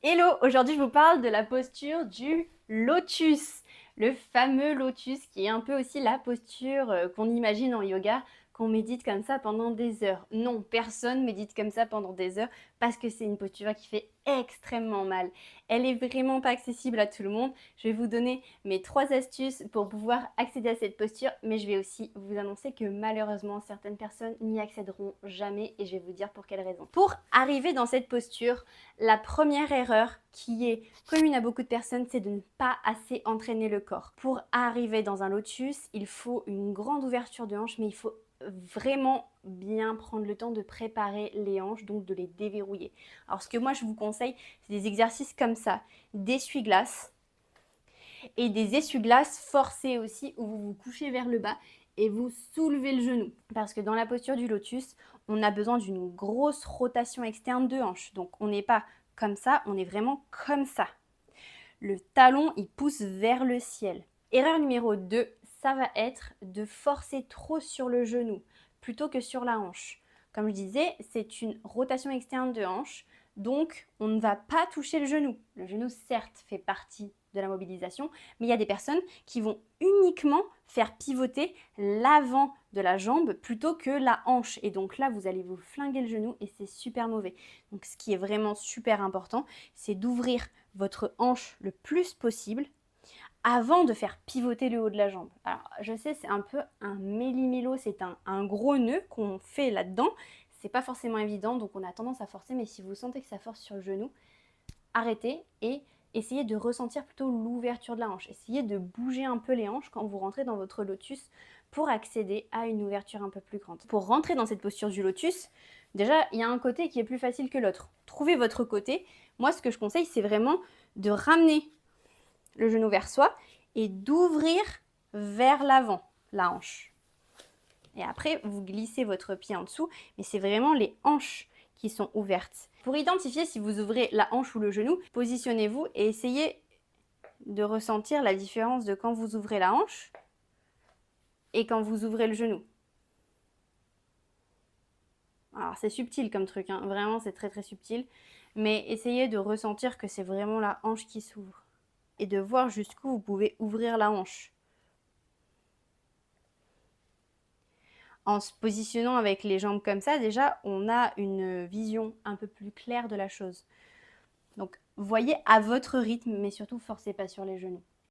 Hello, aujourd'hui je vous parle de la posture du lotus, le fameux lotus qui est un peu aussi la posture qu'on imagine en yoga, qu'on médite comme ça pendant des heures. Non, personne médite comme ça pendant des heures parce que c'est une posture qui fait extrêmement mal. Elle est vraiment pas accessible à tout le monde. Je vais vous donner mes 3 astuces pour pouvoir accéder à cette posture, mais je vais aussi vous annoncer que malheureusement certaines personnes n'y accéderont jamais et je vais vous dire pour quelles raisons. Pour arriver dans cette posture, la première erreur qui est commune à beaucoup de personnes, c'est de ne pas assez entraîner le corps. Pour arriver dans un lotus, il faut une grande ouverture de hanche, mais il faut vraiment bien prendre le temps de préparer les hanches, donc de les déverrouiller. Alors ce que moi je vous conseille, c'est des exercices comme ça, d'essuie-glace et des essuie-glaces forcés aussi, où vous vous couchez vers le bas et vous soulevez le genou. Parce que dans la posture du lotus, on a besoin d'une grosse rotation externe de hanche. Donc on n'est pas comme ça, on est vraiment comme ça. Le talon, il pousse vers le ciel. Erreur numéro 2, ça va être de forcer trop sur le genou plutôt que sur la hanche. Comme je disais, c'est une rotation externe de hanche, donc on ne va pas toucher le genou. Le genou, certes, fait partie de la mobilisation, mais il y a des personnes qui vont uniquement faire pivoter l'avant de la jambe plutôt que la hanche. Et donc là, vous allez vous flinguer le genou et c'est super mauvais. Donc ce qui est vraiment super important, c'est d'ouvrir votre hanche le plus possible avant de faire pivoter le haut de la jambe. Alors, je sais, c'est un peu un méli-mélo, c'est un gros nœud qu'on fait là-dedans. C'est pas forcément évident, donc on a tendance à forcer, mais si vous sentez que ça force sur le genou, arrêtez et essayez de ressentir plutôt l'ouverture de la hanche. Essayez de bouger un peu les hanches quand vous rentrez dans votre lotus pour accéder à une ouverture un peu plus grande. Pour rentrer dans cette posture du lotus, déjà, il y a un côté qui est plus facile que l'autre. Trouvez votre côté. Moi, ce que je conseille, c'est vraiment de ramener le genou vers soi et d'ouvrir vers l'avant la hanche. Et après, vous glissez votre pied en dessous, mais c'est vraiment les hanches qui sont ouvertes. Pour identifier si vous ouvrez la hanche ou le genou, positionnez-vous et essayez de ressentir la différence de quand vous ouvrez la hanche et quand vous ouvrez le genou. Alors c'est subtil comme truc, hein. Vraiment c'est très très subtil, mais essayez de ressentir que c'est vraiment la hanche qui s'ouvre et de voir jusqu'où vous pouvez ouvrir la hanche. En se positionnant avec les jambes comme ça, déjà, on a une vision un peu plus claire de la chose. Donc, voyez à votre rythme, mais surtout, forcez pas sur les genoux.